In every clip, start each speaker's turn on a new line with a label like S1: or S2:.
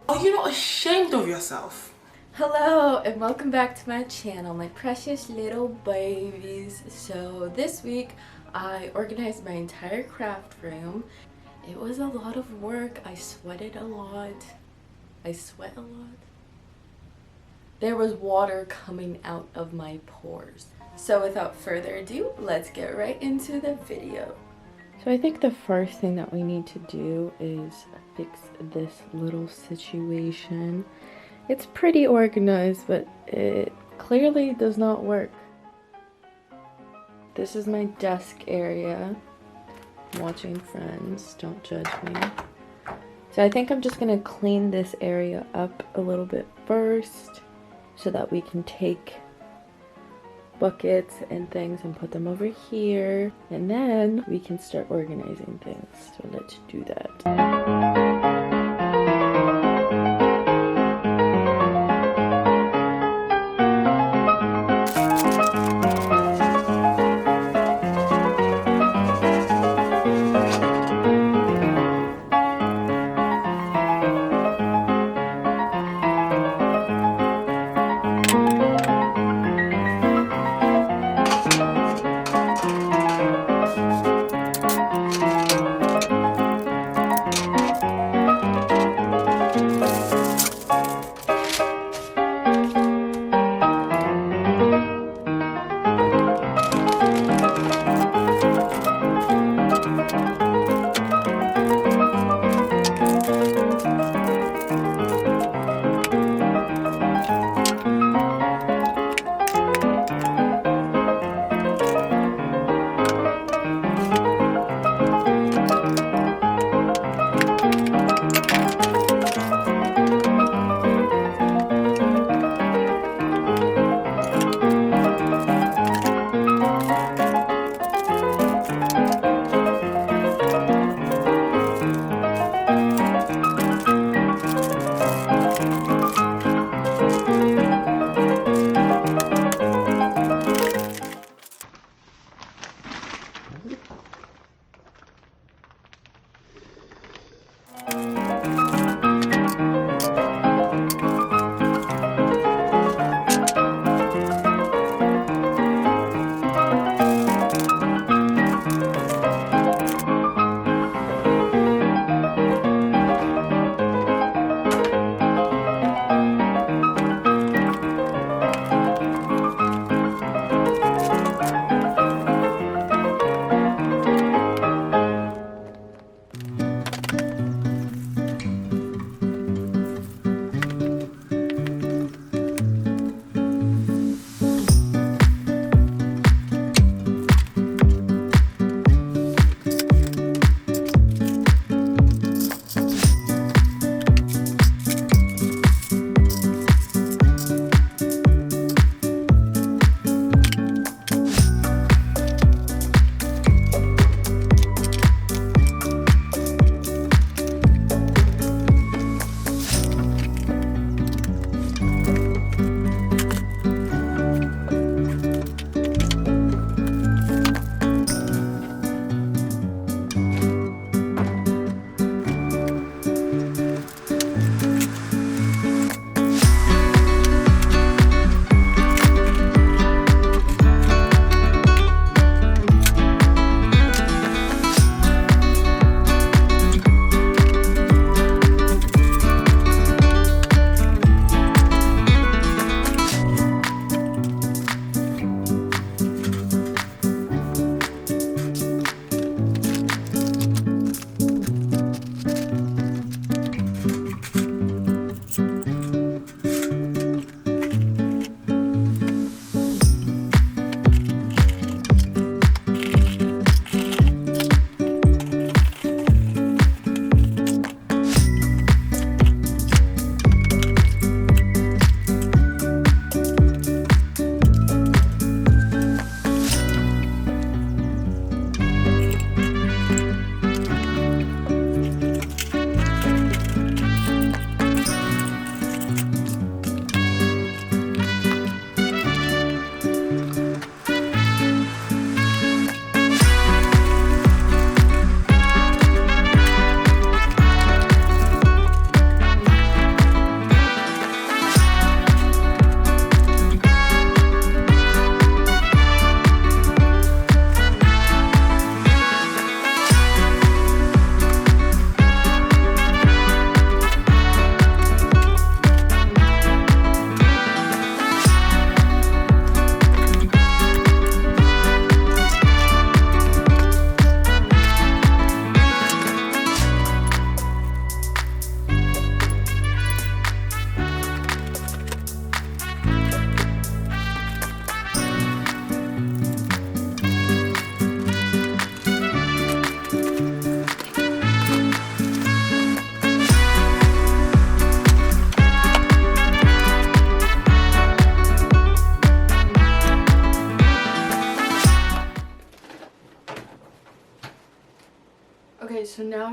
S1: Are you not ashamed of yourself?
S2: Hello and welcome back to my channel, my precious little babies. So this week I organized my entire craft room. It was a lot of work. I sweated a lot. I sweat a lot. There was water coming out of my pores. So without further ado, let's get right into the video. So I think the first thing that we need to do is fix this little situation. It's pretty organized, but it clearly does not work. This is my desk area. I'm watching Friends, don't judge me. So I think I'm just gonna clean this area up a little bit first so that we can take buckets and things and put them over here, and then we can start organizing things. So let's do that.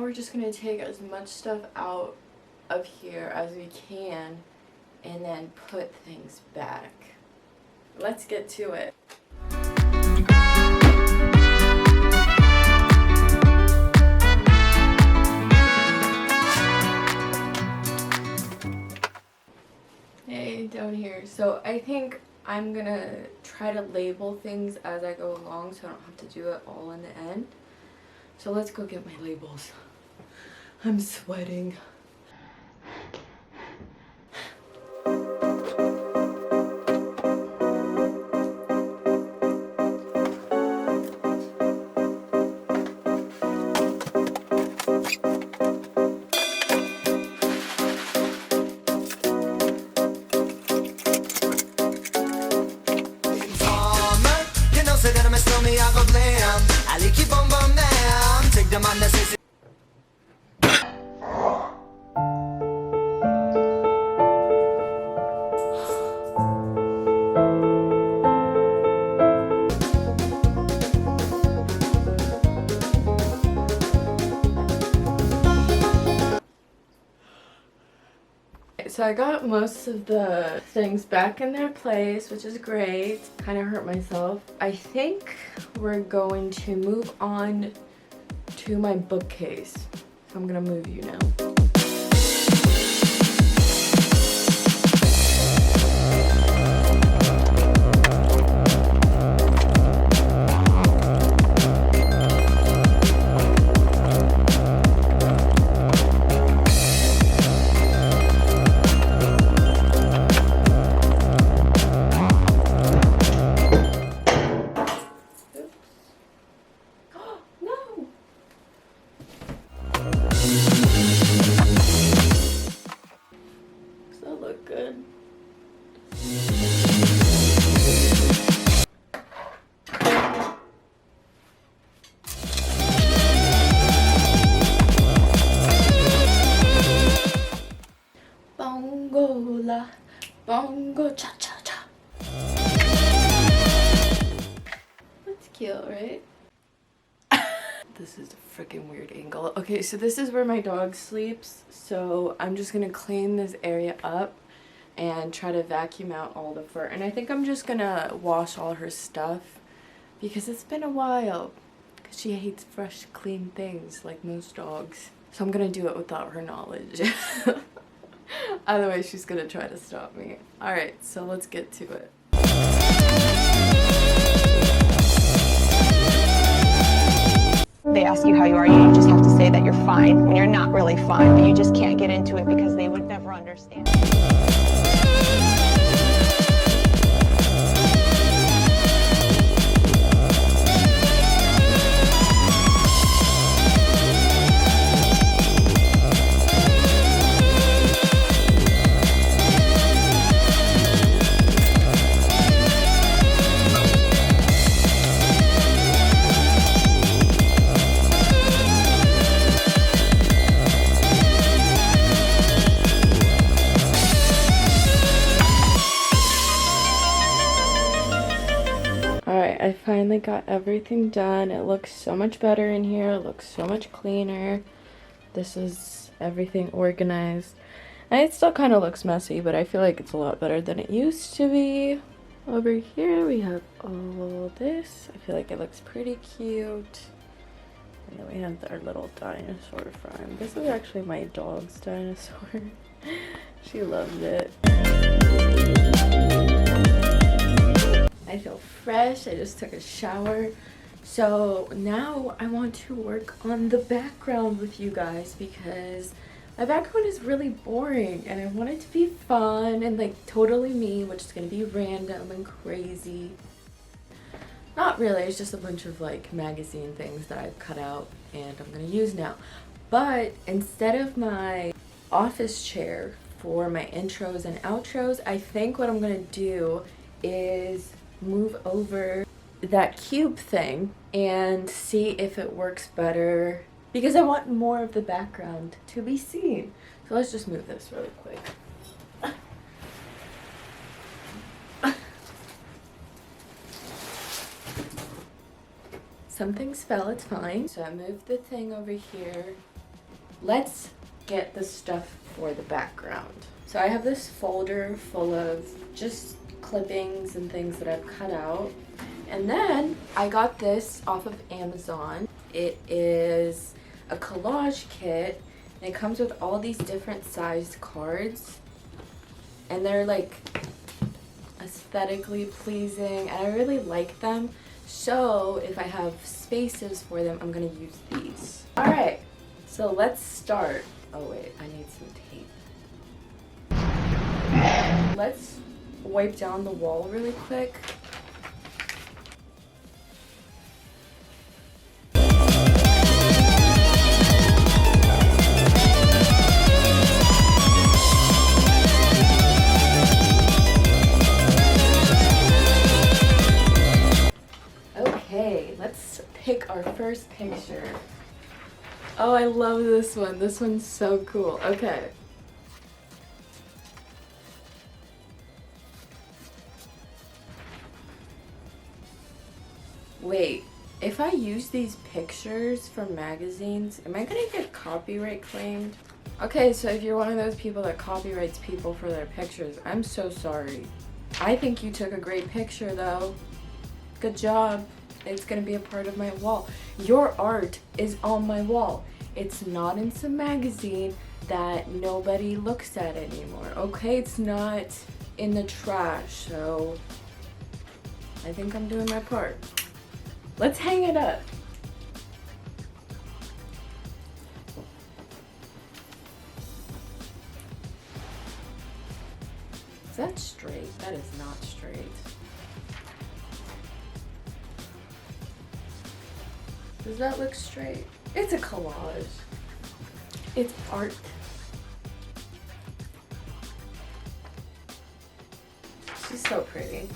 S2: we're just gonna take as much stuff out of here as we can and then put things back. Let's get to it. Hey, down here. So I think I'm gonna try to label things as I go along so I don't have to do it all in the end. So let's go get my labels. I'm sweating. So I got most of the things back in their place, which is great. Kind of hurt myself. I think we're going to move on to my bookcase. So I'm gonna move you now. Bongola, bongo cha cha cha. That's cute, right? This is a freaking weird angle. Okay, so this is where my dog sleeps. So I'm just gonna clean this area up and try to vacuum out all the fur. And I think I'm just gonna wash all her stuff because it's been a while. Because she hates fresh, clean things like most dogs. So I'm gonna do it without her knowledge. Otherwise she's gonna try to stop me. Alright, so let's get to it.
S3: They ask you how you are, you just have to say that you're fine when you're not really fine, but you just can't get into it because they would never understand.
S2: I finally got everything done. It looks so much better in here. It looks so much cleaner. This is everything organized. And it still kind of looks messy, but I feel like it's a lot better than it used to be. Over here we have all this. I feel like it looks pretty cute. And then we have our little dinosaur farm. This is actually my dog's dinosaur. She loves it. I feel fresh. I just took a shower. So now I want to work on the background with you guys because my background is really boring and I want it to be fun and like totally me, which is going to be random and crazy. Not really, it's just a bunch of like magazine things that I've cut out and I'm going to use now. But instead of my office chair for my intros and outros, I think what I'm going to do is move over that cube thing and see if it works better because I want more of the background to be seen. So let's just move this really quick. Some things fell, it's fine. So I moved the thing over here let's get the stuff for the background. So I have this folder full of just clippings and things that I've cut out. And then I got this off of Amazon. It is a collage kit, and it comes with all these different sized cards. And they're like aesthetically pleasing, and I really like them. So if I have spaces for them, I'm gonna use these. All right, so let's start. Oh wait, I need some tape. Let's wipe down the wall really quick. Okay, let's pick our first picture. Oh, I love this one. This one's so cool. Okay. Wait, if I use these pictures from magazines, am I gonna get copyright claimed? Okay, so if you're one of those people that copyrights people for their pictures, I'm so sorry. I think you took a great picture though. Good job. It's gonna be a part of my wall. Your art is on my wall. It's not in some magazine that nobody looks at anymore, okay? It's not in the trash, so I think I'm doing my part. Let's hang it up. Is that straight? That is not straight. Does that look straight? It's a collage. It's art. She's so pretty.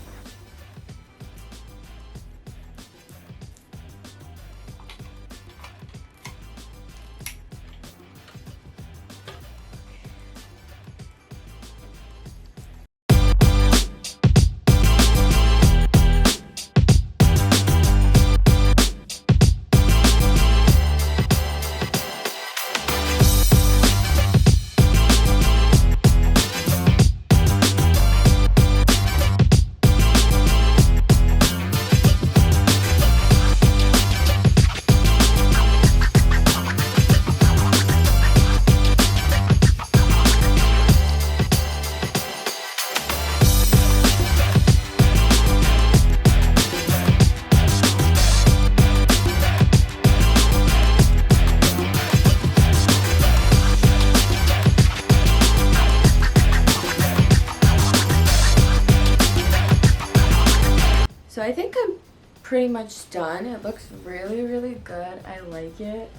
S2: So I think I'm pretty much done. It looks really, really good. I like it.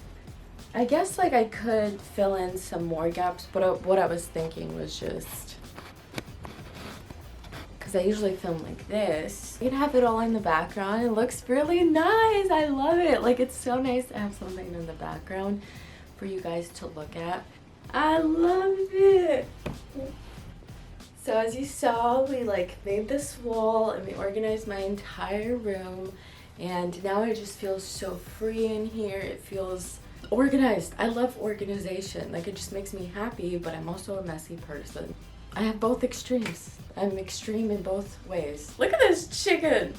S2: I guess like I could fill in some more gaps, but what I was thinking was just, because I usually film like this, you can have it all in the background. It looks really nice. I love it. Like, it's so nice to have something in the background for you guys to look at. I love it. So as you saw, we like made this wall and we organized my entire room, and now it just feels so free in here. It feels organized. I love organization. Like, it just makes me happy, but I'm also a messy person. I have both extremes. I'm extreme in both ways. Look at this chicken.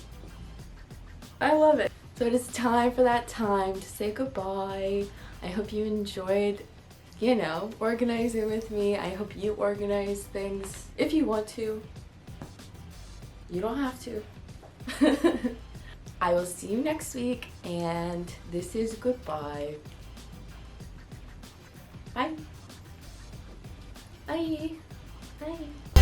S2: I love it. So it is time for that time to say goodbye. I hope you enjoyed, you know, organizing with me. I hope you organize things if you want to. You don't have to. I will see you next week, and this is goodbye. Bye. Bye. Bye.